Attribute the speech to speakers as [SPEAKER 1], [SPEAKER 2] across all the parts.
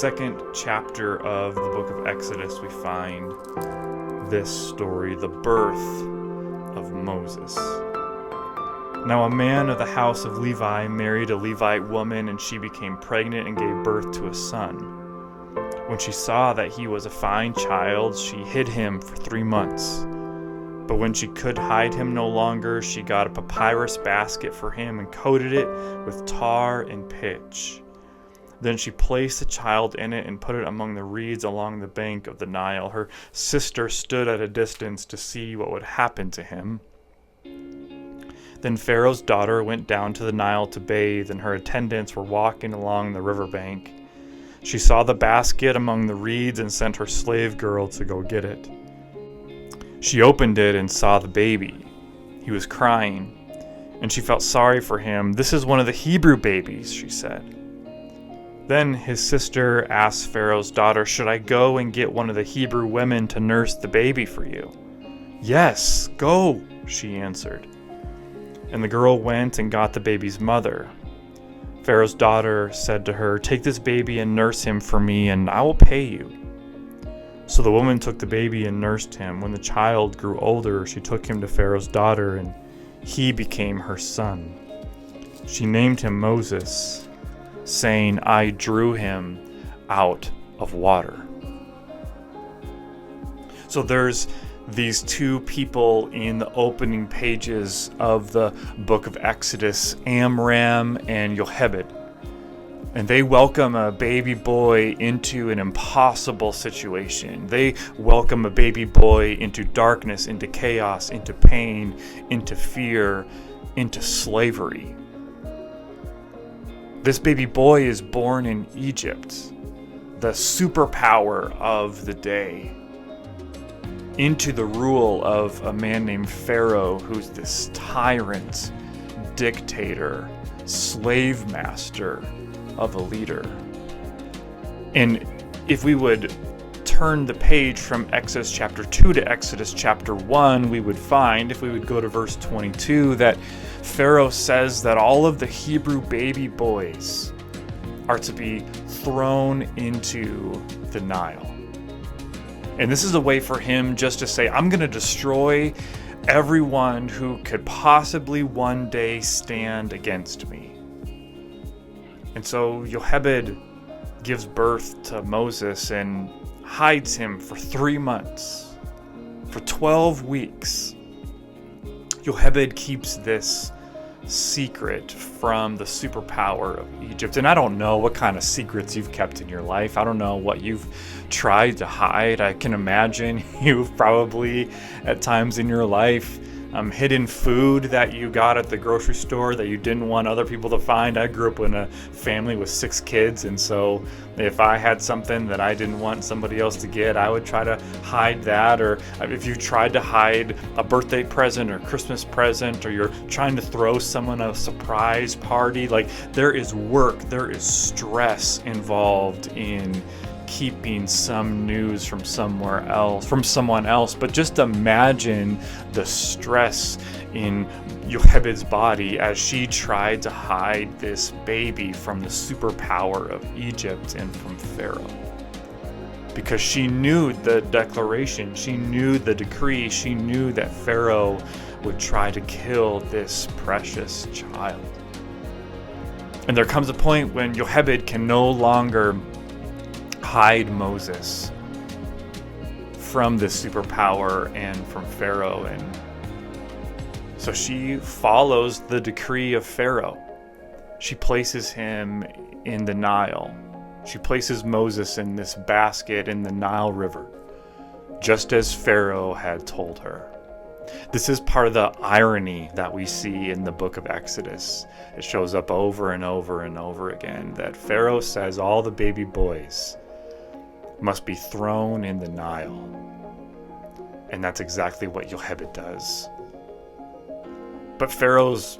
[SPEAKER 1] second chapter of the book of Exodus, we find this story, the birth of Moses. Now a man of the house of Levi married a Levite woman, and she became pregnant and gave birth to a son. When she saw that he was a fine child, she hid him for 3 months. But when she could hide him no longer, she got a papyrus basket for him and coated it with tar and pitch. Then she placed the child in it and put it among the reeds along the bank of the Nile. Her sister stood at a distance to see what would happen to him. Then Pharaoh's daughter went down to the Nile to bathe, and her attendants were walking along the riverbank. She saw the basket among the reeds and sent her slave girl to go get it. She opened it and saw the baby. He was crying, and she felt sorry for him. "This is one of the Hebrew babies," she said. Then his sister asked Pharaoh's daughter, "Should I go and get one of the Hebrew women to nurse the baby for you?" "Yes, go," she answered. And the girl went and got the baby's mother. Pharaoh's daughter said to her, "Take this baby and nurse him for me, and I will pay you." So the woman took the baby and nursed him. When the child grew older, she took him to Pharaoh's daughter, and he became her son. She named him Moses, saying, "I drew him out of water." So there's these two people in the opening pages of the book of Exodus, Amram and Yochebed. And they welcome a baby boy into an impossible situation. They welcome a baby boy into darkness, into chaos, into pain, into fear, into slavery. This baby boy is born in Egypt, the superpower of the day, into the rule of a man named Pharaoh, who's this tyrant, dictator, slave master of a leader. And if we would turn the page from Exodus chapter 2 to Exodus chapter 1, we would find, if we would go to verse 22, that Pharaoh says that all of the Hebrew baby boys are to be thrown into the Nile. And this is a way for him just to say, "I'm going to destroy everyone who could possibly one day stand against me." And so Yochebed gives birth to Moses and hides him for 3 months. For 12 weeks, Yochebed keeps this secret from the superpower of Egypt. And I don't know what kind of secrets you've kept in your life. I don't know what you've tried to hide. I can imagine you've probably at times in your life hidden food that you got at the grocery store that you didn't want other people to find. I grew up in a family with 6 kids, and so if I had something that I didn't want somebody else to get, I would try to hide that. Or if you tried to hide a birthday present or Christmas present, or you're trying to throw someone a surprise party, like there is work, there is stress involved in keeping some news from someone else. But just imagine the stress in Yochebed's body as she tried to hide this baby from the superpower of Egypt and from Pharaoh. Because she knew the declaration, she knew the decree, she knew that Pharaoh would try to kill this precious child. And there comes a point when Yochebed can no longer hide Moses from this superpower and from Pharaoh. And so she follows the decree of Pharaoh. She places him in the Nile. She places Moses in this basket in the Nile River, just as Pharaoh had told her. This is part of the irony that we see in the book of Exodus. It shows up over and over and over again that Pharaoh says all the baby boys must be thrown in the Nile. And that's exactly what Yochebed does. But Pharaoh's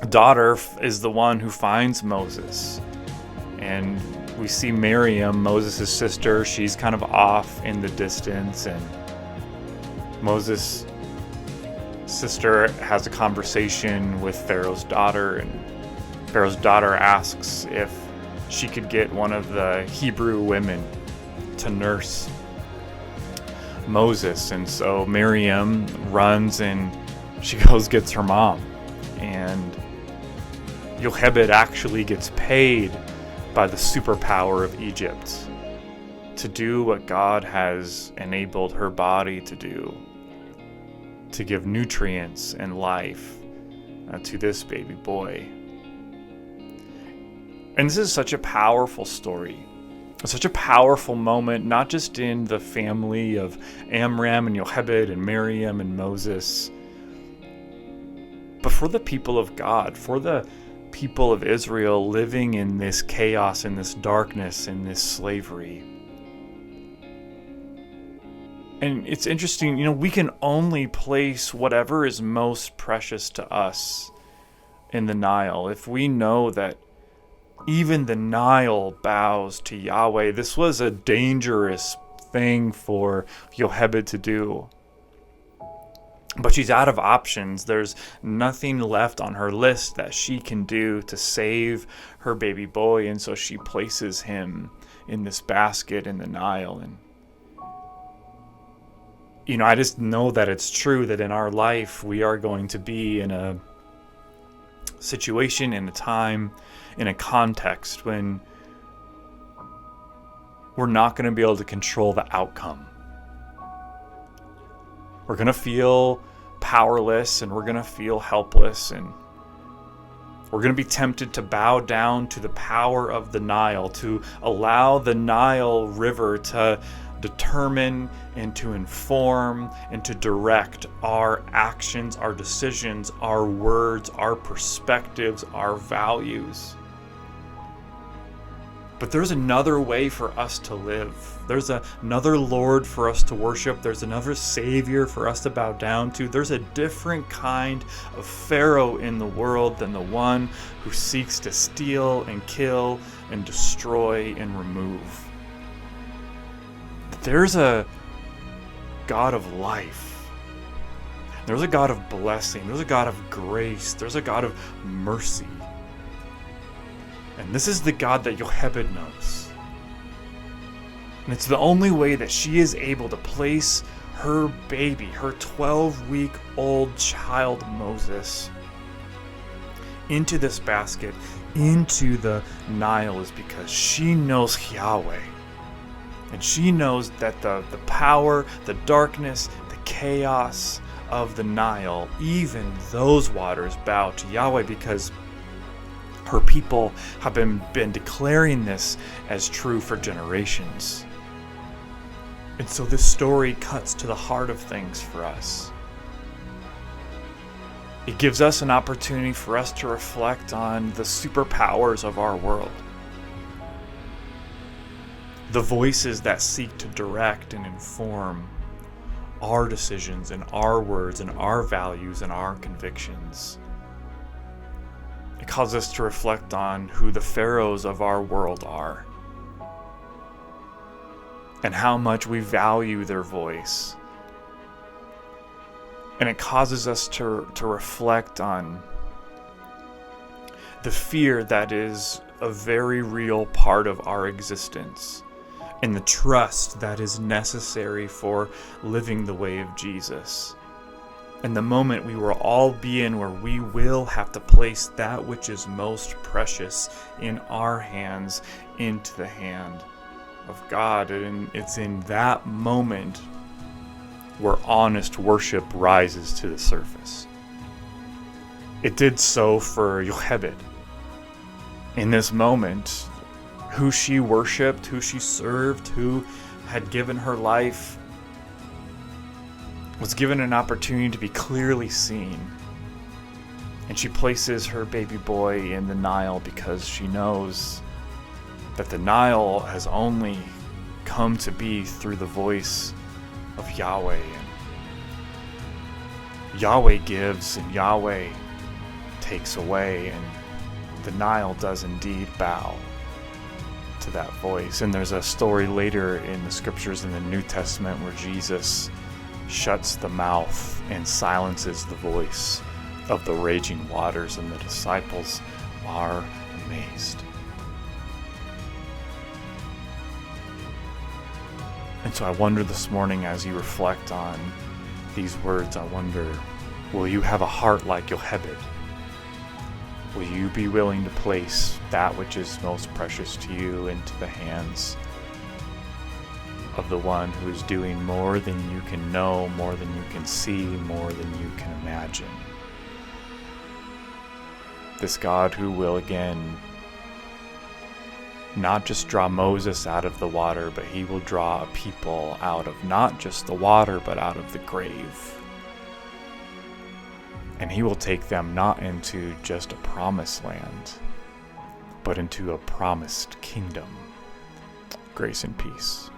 [SPEAKER 1] daughter is the one who finds Moses. And we see Miriam, Moses' sister, she's kind of off in the distance, and Moses' sister has a conversation with Pharaoh's daughter, and Pharaoh's daughter asks if she could get one of the Hebrew women to nurse Moses. And so Miriam runs and she gets her mom. And Yochebed actually gets paid by the superpower of Egypt to do what God has enabled her body to do, to give nutrients and life to this baby boy. And this is such a powerful story, such a powerful moment, not just in the family of Amram and Yochebed and Miriam and Moses, but for the people of God, for the people of Israel living in this chaos, in this darkness, in this slavery. And it's interesting, we can only place whatever is most precious to us in the Nile. If we know that even the Nile bows to Yahweh, this was a dangerous thing for Yochebed to do. But she's out of options. There's nothing left on her list that she can do to save her baby boy, and so she places him in this basket in the Nile. And I just know that it's true that in our life we are going to be in a situation, in a time, in a context when we're not going to be able to control the outcome. We're going to feel powerless, and we're going to feel helpless, and we're going to be tempted to bow down to the power of the Nile, to allow the Nile River to determine and to inform and to direct our actions, our decisions, our words, our perspectives, our values. But there's another way for us to live. There's another Lord for us to worship. There's another Savior for us to bow down to. There's a different kind of Pharaoh in the world than the one who seeks to steal and kill and destroy and remove. There's a God of life. There's a God of blessing. There's a God of grace. There's a God of mercy. And this is the God that Yochebed knows. And it's the only way that she is able to place her baby, her 12-week-old child Moses, into this basket, into the Nile, is because she knows Yahweh. And she knows that the power, the darkness, the chaos of the Nile, even those waters bow to Yahweh, because her people have been declaring this as true for generations. And so this story cuts to the heart of things for us. It gives us an opportunity for us to reflect on the superpowers of our world. The voices that seek to direct and inform our decisions and our words and our values and our convictions. It calls us to reflect on who the pharaohs of our world are and how much we value their voice. And it causes us to reflect on the fear that is a very real part of our existence, and the trust that is necessary for living the way of Jesus. And the moment we will all be in where we will have to place that which is most precious in our hands into the hand of God. And it's in that moment where honest worship rises to the surface. It did so for Yochebed. In this moment, who she worshipped, who she served, who had given her life, was given an opportunity to be clearly seen. And she places her baby boy in the Nile because she knows that the Nile has only come to be through the voice of Yahweh. And Yahweh gives and Yahweh takes away, and the Nile does indeed bow to that voice. And there's a story later in the scriptures in the New Testament where Jesus shuts the mouth and silences the voice of the raging waters, and the disciples are amazed. And so I wonder this morning, as you reflect on these words, I wonder, will you have a heart like Yochebed? Will you be willing to place that which is most precious to you into the hands of the one who is doing more than you can know, more than you can see, more than you can imagine? This God who will again not just draw Moses out of the water, but he will draw a people out of not just the water, but out of the grave. And he will take them not into just a promised land, but into a promised kingdom. Grace and peace.